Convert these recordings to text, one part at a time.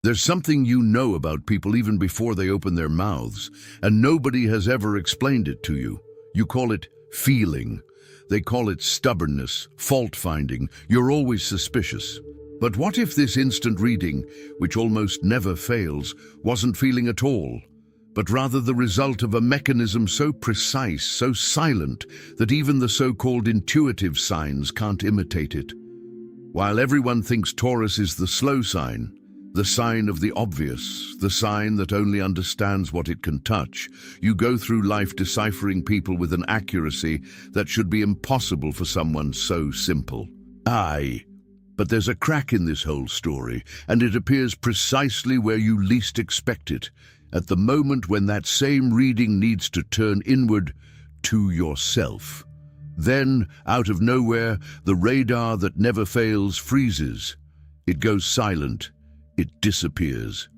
There's something you know about people even before they open their mouths, and nobody has ever explained it to you. You call it feeling. They call it stubbornness, fault-finding. You're always suspicious. But what if this instant reading, which almost never fails, wasn't feeling at all, but rather the result of a mechanism so precise, so silent, that even the so-called intuitive signs can't imitate it? While everyone thinks Taurus is the slow sign, the sign of the obvious, the sign that only understands what it can touch, you go through life deciphering people with an accuracy that should be impossible for someone so simple. Aye, but there's a crack in this whole story, and it appears precisely where you least expect it, at the moment when that same reading needs to turn inward to yourself. Then, out of nowhere, the radar that never fails freezes. It goes silent. It disappears.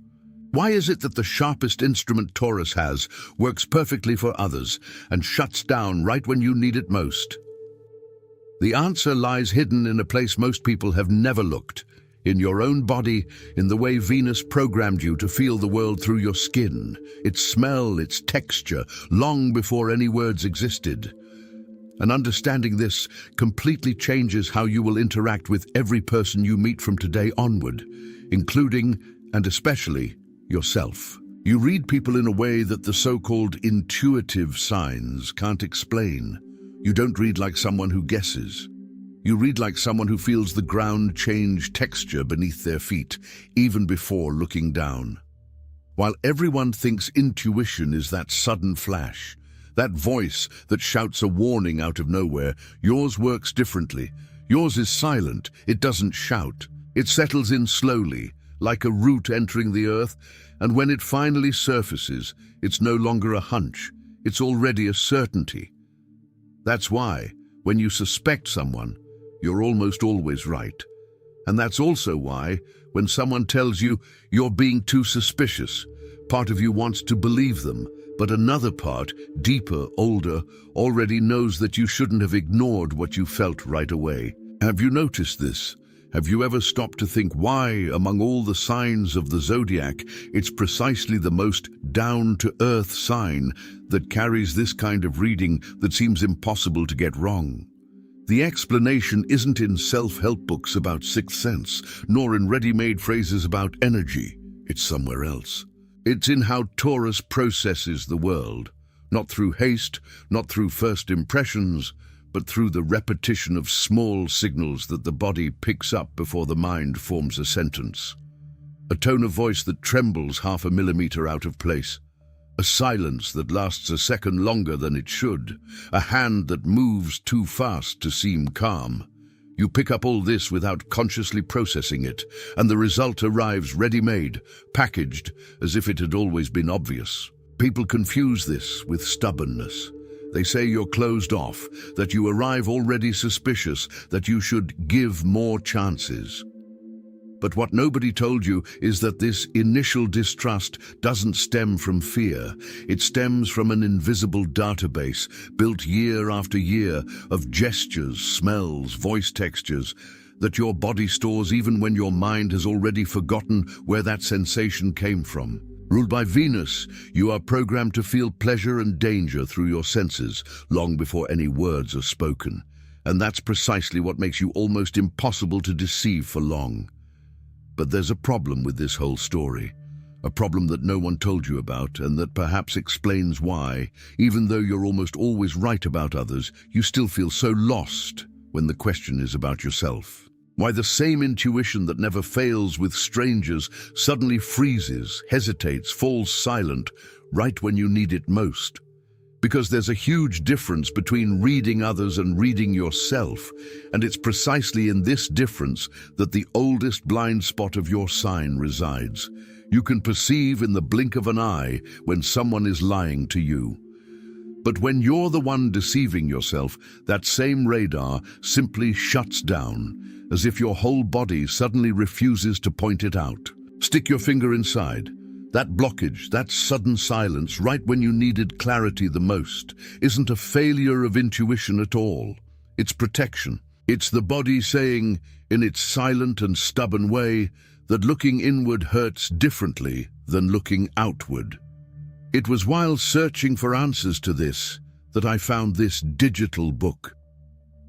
Why is it that the sharpest instrument Taurus has works perfectly for others and shuts down right when you need it most? The answer lies hidden in a place most people have never looked, in your own body, in the way Venus programmed you to feel the world through your skin, its smell, its texture, long before any words existed. And understanding this completely changes how you will interact with every person you meet from today onward, including, and especially, yourself. You read people in a way that the so-called intuitive signs can't explain. You don't read like someone who guesses. You read like someone who feels the ground change texture beneath their feet, even before looking down. While everyone thinks intuition is that sudden flash, that voice that shouts a warning out of nowhere, yours works differently. Yours is silent, it doesn't shout. It settles in slowly, like a root entering the earth, and when it finally surfaces, it's no longer a hunch, it's already a certainty. That's why, when you suspect someone, you're almost always right. And that's also why, when someone tells you you're being too suspicious, part of you wants to believe them, but another part, deeper, older, already knows that you shouldn't have ignored what you felt right away. Have you noticed this? Have you ever stopped to think why, among all the signs of the zodiac, it's precisely the most down-to-earth sign that carries this kind of reading that seems impossible to get wrong? The explanation isn't in self-help books about sixth sense, nor in ready-made phrases about energy. It's somewhere else. It's in how Taurus processes the world, not through haste, not through first impressions, but through the repetition of small signals that the body picks up before the mind forms a sentence. A tone of voice that trembles half a millimeter out of place. A silence that lasts a second longer than it should. A hand that moves too fast to seem calm. You pick up all this without consciously processing it, and the result arrives ready-made, packaged, as if it had always been obvious. People confuse this with stubbornness. They say you're closed off, that you arrive already suspicious, that you should give more chances. But what nobody told you is that this initial distrust doesn't stem from fear. It stems from an invisible database built year after year of gestures, smells, voice textures that your body stores even when your mind has already forgotten where that sensation came from. Ruled by Venus, you are programmed to feel pleasure and danger through your senses long before any words are spoken. And that's precisely what makes you almost impossible to deceive for long. But there's a problem with this whole story. A problem that no one told you about, and that perhaps explains why, even though you're almost always right about others, you still feel so lost when the question is about yourself. Why the same intuition that never fails with strangers suddenly freezes, hesitates, falls silent right when you need it most. Because there's a huge difference between reading others and reading yourself, and it's precisely in this difference that the oldest blind spot of your sign resides. You can perceive in the blink of an eye when someone is lying to you. But when you're the one deceiving yourself, that same radar simply shuts down, as if your whole body suddenly refuses to point it out. Stick your finger inside. That blockage, that sudden silence, right when you needed clarity the most, isn't a failure of intuition at all. It's protection. It's the body saying, in its silent and stubborn way, that looking inward hurts differently than looking outward. It was while searching for answers to this that I found this digital book.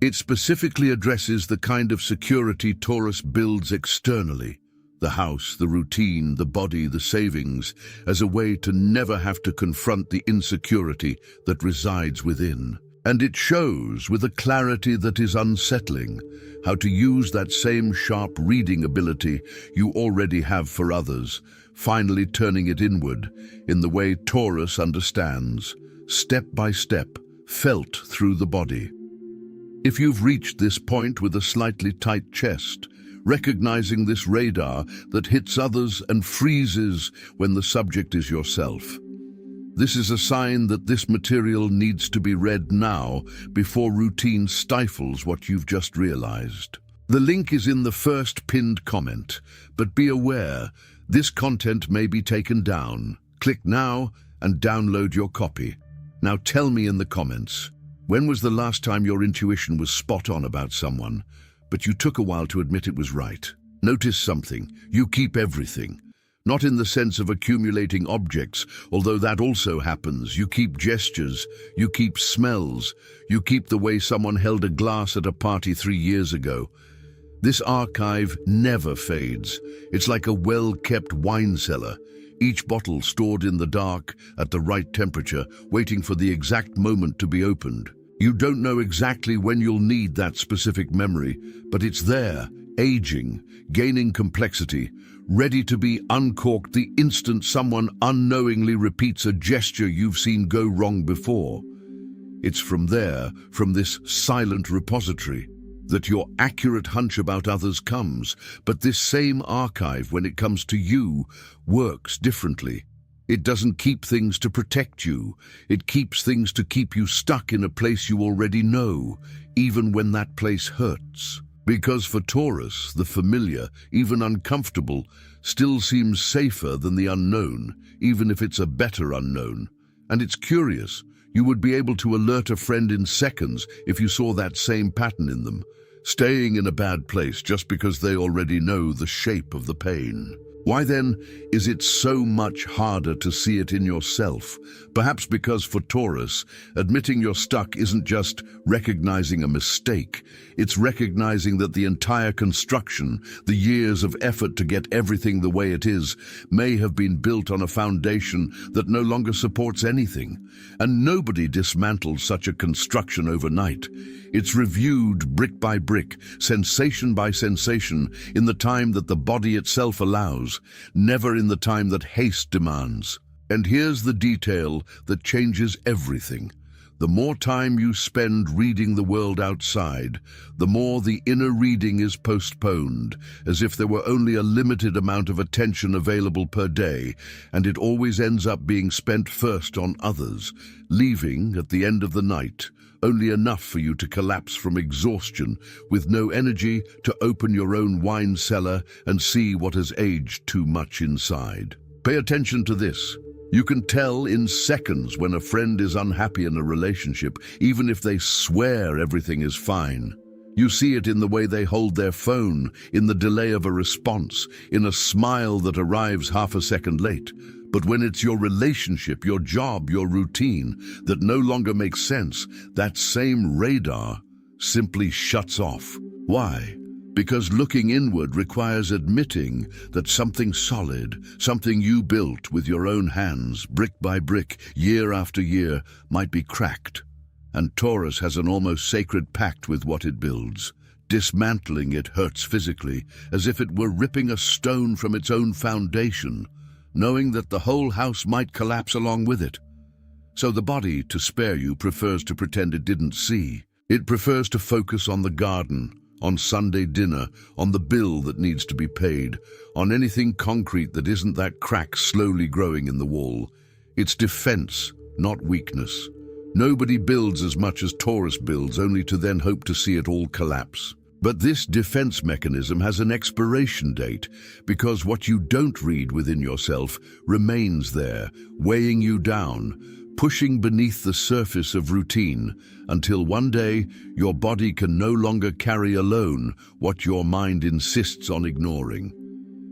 It specifically addresses the kind of security Taurus builds externally, the house, the routine, the body, the savings, as a way to never have to confront the insecurity that resides within. And it shows, with a clarity that is unsettling, how to use that same sharp reading ability you already have for others, finally turning it inward in the way Taurus understands, step by step, felt through the body. If you've reached this point with a slightly tight chest, recognizing this radar that hits others and freezes when the subject is yourself, this is a sign that this material needs to be read now before routine stifles what you've just realized. The link is in the first pinned comment, but be aware, this content may be taken down. Click now and download your copy. Now tell me in the comments, when was the last time your intuition was spot on about someone, but you took a while to admit it was right? Notice something, you keep everything. Not in the sense of accumulating objects, although that also happens. You keep gestures, you keep smells, you keep the way someone held a glass at a party 3 years ago. This archive never fades. It's like a well-kept wine cellar, each bottle stored in the dark at the right temperature, waiting for the exact moment to be opened. You don't know exactly when you'll need that specific memory, but it's there, aging, gaining complexity, ready to be uncorked the instant someone unknowingly repeats a gesture you've seen go wrong before. It's from there, from this silent repository, that your accurate hunch about others comes. But this same archive, when it comes to you, works differently. It doesn't keep things to protect you. It keeps things to keep you stuck in a place you already know, even when that place hurts. Because for Taurus, the familiar, even uncomfortable, still seems safer than the unknown, even if it's a better unknown. And it's curious, you would be able to alert a friend in seconds if you saw that same pattern in them, staying in a bad place just because they already know the shape of the pain. Why then is it so much harder to see it in yourself? Perhaps because for Taurus, admitting you're stuck isn't just recognizing a mistake. It's recognizing that the entire construction, the years of effort to get everything the way it is, may have been built on a foundation that no longer supports anything. And nobody dismantles such a construction overnight. It's reviewed brick by brick, sensation by sensation, in the time that the body itself allows, never in the time that haste demands. And here's the detail that changes everything. The more time you spend reading the world outside, the more the inner reading is postponed, as if there were only a limited amount of attention available per day, and it always ends up being spent first on others, leaving, at the end of the night, only enough for you to collapse from exhaustion, with no energy to open your own wine cellar and see what has aged too much inside. Pay attention to this. You can tell in seconds when a friend is unhappy in a relationship, even if they swear everything is fine. You see it in the way they hold their phone, in the delay of a response, in a smile that arrives half a second late. But when it's your relationship, your job, your routine that no longer makes sense, that same radar simply shuts off. Why? Because looking inward requires admitting that something solid, something you built with your own hands, brick by brick, year after year, might be cracked. And Taurus has an almost sacred pact with what it builds. Dismantling it hurts physically, as if it were ripping a stone from its own foundation, knowing that the whole house might collapse along with it. So the body, to spare you, prefers to pretend it didn't see. It prefers to focus on the garden, on Sunday dinner, on the bill that needs to be paid, on anything concrete that isn't that crack slowly growing in the wall. It's defense, not weakness. Nobody builds as much as Taurus builds, only to then hope to see it all collapse. But this defense mechanism has an expiration date, because what you don't read within yourself remains there, weighing you down, pushing beneath the surface of routine, until one day your body can no longer carry alone what your mind insists on ignoring.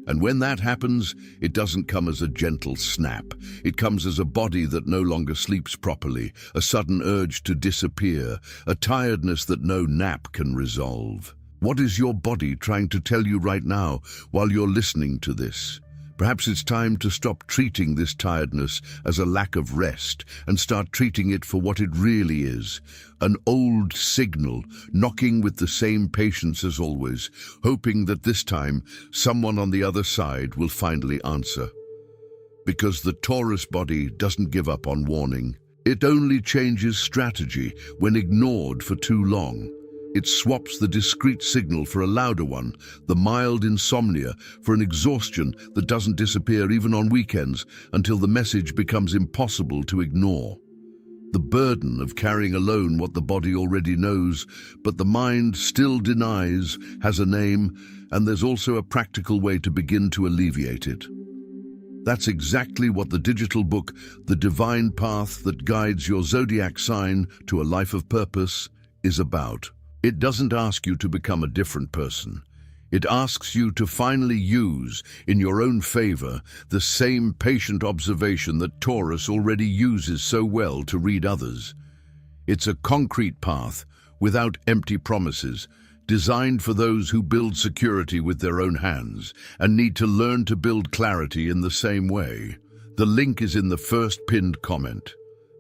And when that happens, it doesn't come as a gentle snap. It comes as a body that no longer sleeps properly, a sudden urge to disappear, a tiredness that no nap can resolve. What is your body trying to tell you right now while you're listening to this? Perhaps it's time to stop treating this tiredness as a lack of rest and start treating it for what it really is, an old signal knocking with the same patience as always, hoping that this time someone on the other side will finally answer. Because the Taurus body doesn't give up on warning. It only changes strategy when ignored for too long. It swaps the discreet signal for a louder one, the mild insomnia for an exhaustion that doesn't disappear even on weekends until the message becomes impossible to ignore. The burden of carrying alone what the body already knows, but the mind still denies, has a name, and there's also a practical way to begin to alleviate it. That's exactly what the digital book, The Divine Path That Guides Your Zodiac Sign to a Life of Purpose, is about. It doesn't ask you to become a different person. It asks you to finally use, in your own favor, the same patient observation that Taurus already uses so well to read others. It's a concrete path, without empty promises, designed for those who build security with their own hands and need to learn to build clarity in the same way. The link is in the first pinned comment.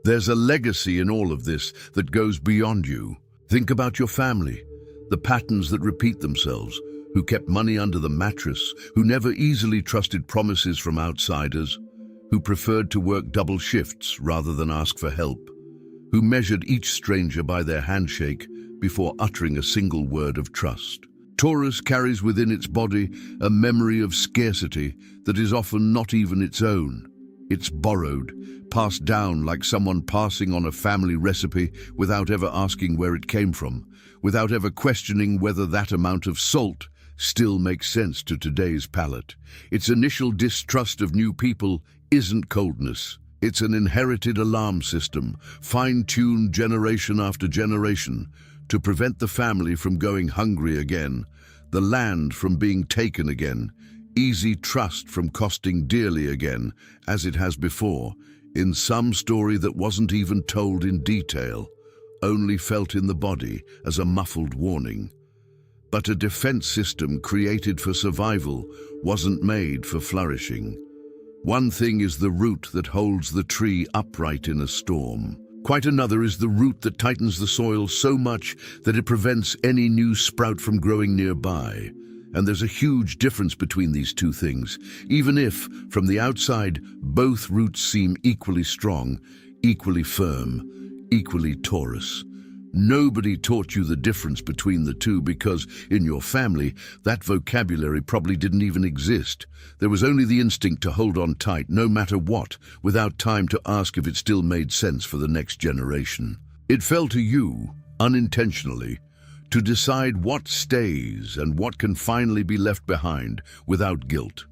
There's a legacy in all of this that goes beyond you. Think about your family, the patterns that repeat themselves, who kept money under the mattress, who never easily trusted promises from outsiders, who preferred to work double shifts rather than ask for help, who measured each stranger by their handshake before uttering a single word of trust. Taurus carries within its body a memory of scarcity that is often not even its own. It's borrowed, passed down like someone passing on a family recipe without ever asking where it came from, without ever questioning whether that amount of salt still makes sense to today's palate. Its initial distrust of new people isn't coldness. It's an inherited alarm system, fine-tuned generation after generation, to prevent the family from going hungry again, the land from being taken again, easy trust from costing dearly again, as it has before, in some story that wasn't even told in detail, only felt in the body as a muffled warning. But a defense system created for survival wasn't made for flourishing. One thing is the root that holds the tree upright in a storm. Quite another is the root that tightens the soil so much that it prevents any new sprout from growing nearby. And there's a huge difference between these two things, even if, from the outside, both roots seem equally strong, equally firm, equally Taurus. Nobody taught you the difference between the two because, in your family, that vocabulary probably didn't even exist. There was only the instinct to hold on tight, no matter what, without time to ask if it still made sense for the next generation. It fell to you, unintentionally, to decide what stays and what can finally be left behind without guilt.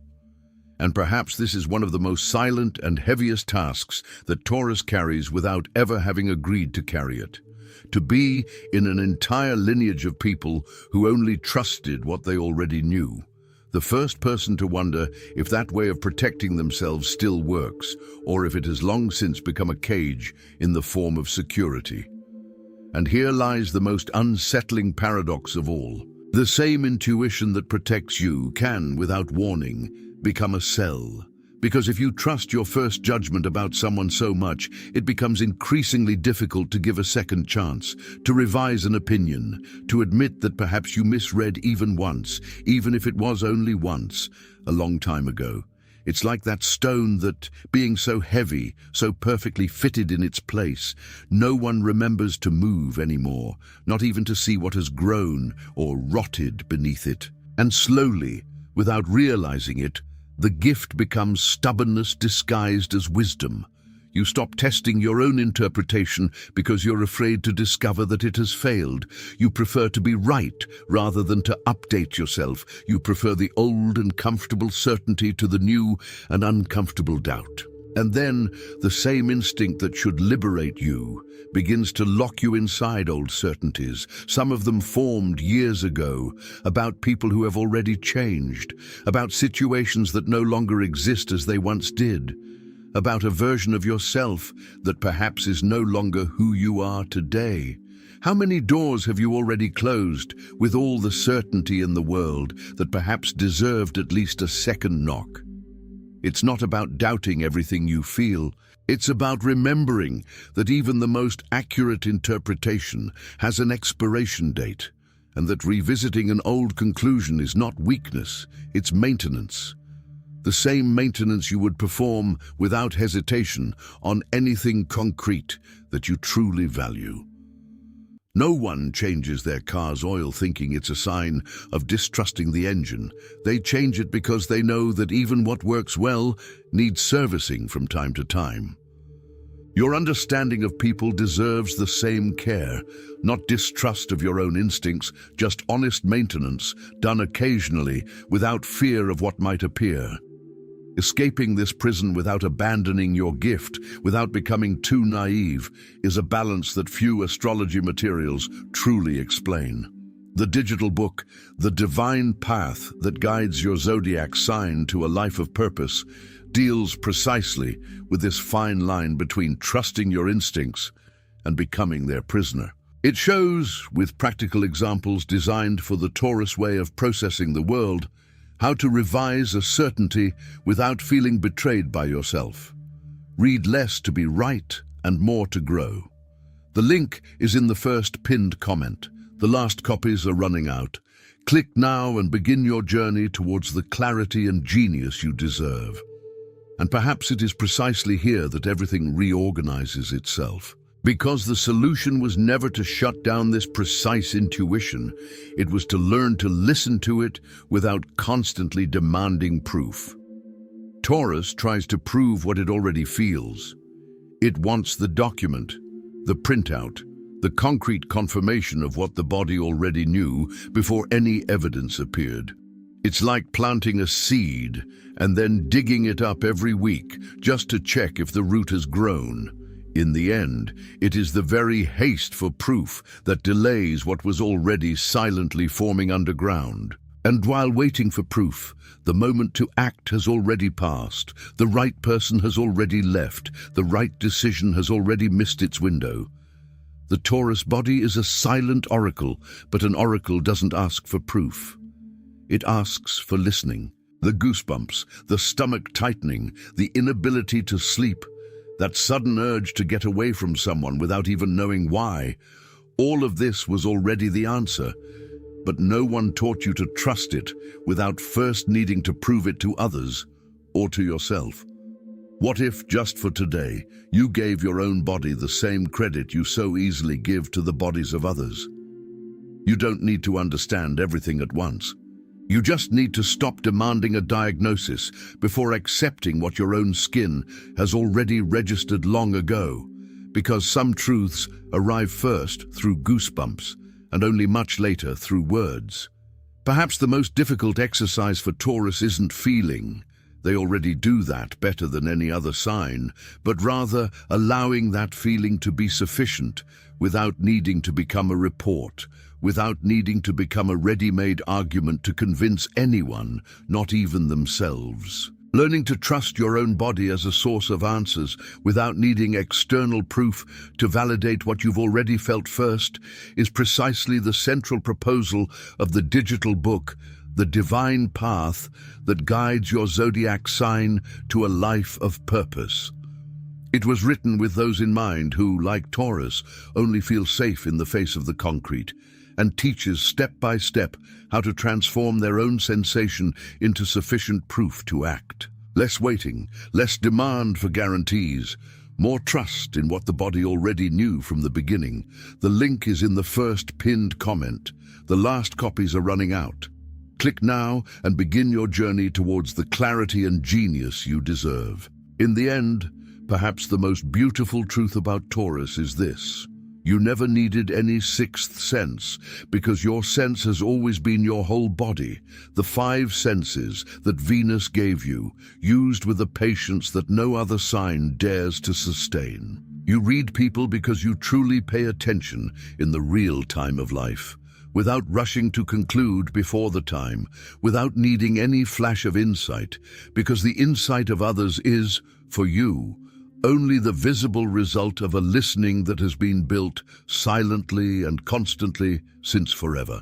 And perhaps this is one of the most silent and heaviest tasks that Taurus carries without ever having agreed to carry it. To be in an entire lineage of people who only trusted what they already knew. The first person to wonder if that way of protecting themselves still works, or if it has long since become a cage in the form of security. And here lies the most unsettling paradox of all. The same intuition that protects you can, without warning, become a cell. Because if you trust your first judgment about someone so much, it becomes increasingly difficult to give a second chance, to revise an opinion, to admit that perhaps you misread even once, even if it was only once, a long time ago. It's like that stone that, being so heavy, so perfectly fitted in its place, no one remembers to move anymore, not even to see what has grown or rotted beneath it. And slowly, without realizing it, the gift becomes stubbornness disguised as wisdom. You stop testing your own interpretation because you're afraid to discover that it has failed. You prefer to be right rather than to update yourself. You prefer the old and comfortable certainty to the new and uncomfortable doubt. And then the same instinct that should liberate you begins to lock you inside old certainties, some of them formed years ago, about people who have already changed, about situations that no longer exist as they once did, about a version of yourself that perhaps is no longer who you are today. How many doors have you already closed with all the certainty in the world that perhaps deserved at least a second knock? It's not about doubting everything you feel. It's about remembering that even the most accurate interpretation has an expiration date, and that revisiting an old conclusion is not weakness, it's maintenance. The same maintenance you would perform without hesitation on anything concrete that you truly value. No one changes their car's oil thinking it's a sign of distrusting the engine. They change it because they know that even what works well needs servicing from time to time. Your understanding of people deserves the same care, not distrust of your own instincts, just honest maintenance, done occasionally without fear of what might appear. Escaping this prison without abandoning your gift, without becoming too naive, is a balance that few astrology materials truly explain. The digital book, The Divine Path That Guides Your Zodiac Sign to a Life of Purpose, deals precisely with this fine line between trusting your instincts and becoming their prisoner. It shows, with practical examples designed for the Taurus way of processing the world, how to revise a certainty without feeling betrayed by yourself. Read less to be right and more to grow. The link is in the first pinned comment. The last copies are running out. Click now and begin your journey towards the clarity and genius you deserve. And perhaps it is precisely here that everything reorganizes itself. Because the solution was never to shut down this precise intuition, it was to learn to listen to it without constantly demanding proof. Taurus tries to prove what it already feels. It wants the document, the printout, the concrete confirmation of what the body already knew before any evidence appeared. It's like planting a seed and then digging it up every week just to check if the root has grown. In the end, it is the very haste for proof that delays what was already silently forming underground. And while waiting for proof, the moment to act has already passed, the right person has already left, the right decision has already missed its window. The Taurus body is a silent oracle, but an oracle doesn't ask for proof. It asks for listening. The goosebumps, the stomach tightening, the inability to sleep, that sudden urge to get away from someone without even knowing why. All of this was already the answer, but no one taught you to trust it without first needing to prove it to others or to yourself. What if, just for today, you gave your own body the same credit you so easily give to the bodies of others? You don't need to understand everything at once. You just need to stop demanding a diagnosis before accepting what your own skin has already registered long ago, because some truths arrive first through goosebumps and only much later through words. Perhaps the most difficult exercise for Taurus isn't feeling. They already do that better than any other sign, but rather allowing that feeling to be sufficient without needing to become a report, without needing to become a ready-made argument to convince anyone, not even themselves. Learning to trust your own body as a source of answers without needing external proof to validate what you've already felt first is precisely the central proposal of the digital book, The Divine Path That Guides Your Zodiac Sign to a Life of Purpose. It was written with those in mind who, like Taurus, only feel safe in the face of the concrete, and teaches step by step how to transform their own sensation into sufficient proof to act. Less waiting, less demand for guarantees, more trust in what the body already knew from the beginning. The link is in the first pinned comment. The last copies are running out. Click now and begin your journey towards the clarity and genius you deserve. In the end, perhaps the most beautiful truth about Taurus is this: You never needed any sixth sense, because your sense has always been your whole body, the five senses that Venus gave you, used with a patience that no other sign dares to sustain. You read people because you truly pay attention in the real time of life, without rushing to conclude before the time, without needing any flash of insight, because the insight of others is, for you, only the visible result of a listening that has been built silently and constantly since forever.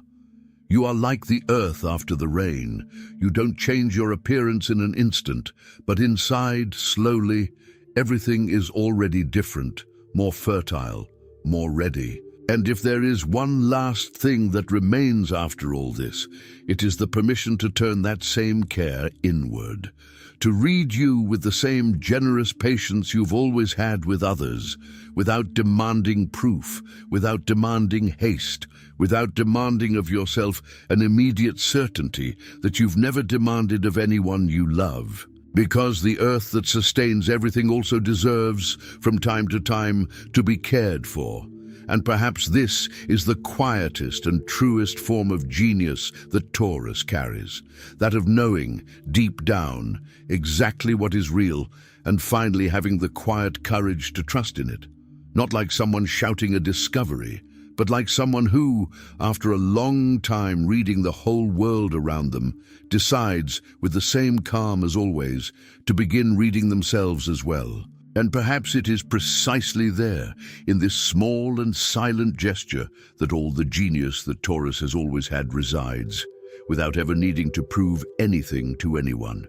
You are like the earth after the rain. You don't change your appearance in an instant, but inside, slowly, everything is already different, more fertile, more ready. And if there is one last thing that remains after all this, it is the permission to turn that same care inward, to read you with the same generous patience you've always had with others, without demanding proof, without demanding haste, without demanding of yourself an immediate certainty that you've never demanded of anyone you love. Because the earth that sustains everything also deserves, from time to time, to be cared for. And perhaps this is the quietest and truest form of genius that Taurus carries, that of knowing, deep down, exactly what is real, and finally having the quiet courage to trust in it. Not like someone shouting a discovery, but like someone who, after a long time reading the whole world around them, decides, with the same calm as always, to begin reading themselves as well. And perhaps it is precisely there, in this small and silent gesture, that all the genius that Taurus has always had resides, without ever needing to prove anything to anyone.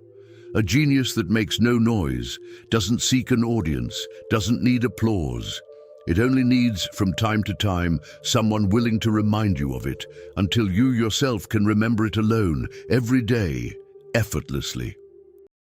A genius that makes no noise, doesn't seek an audience, doesn't need applause. It only needs, from time to time, someone willing to remind you of it, until you yourself can remember it alone, every day, effortlessly.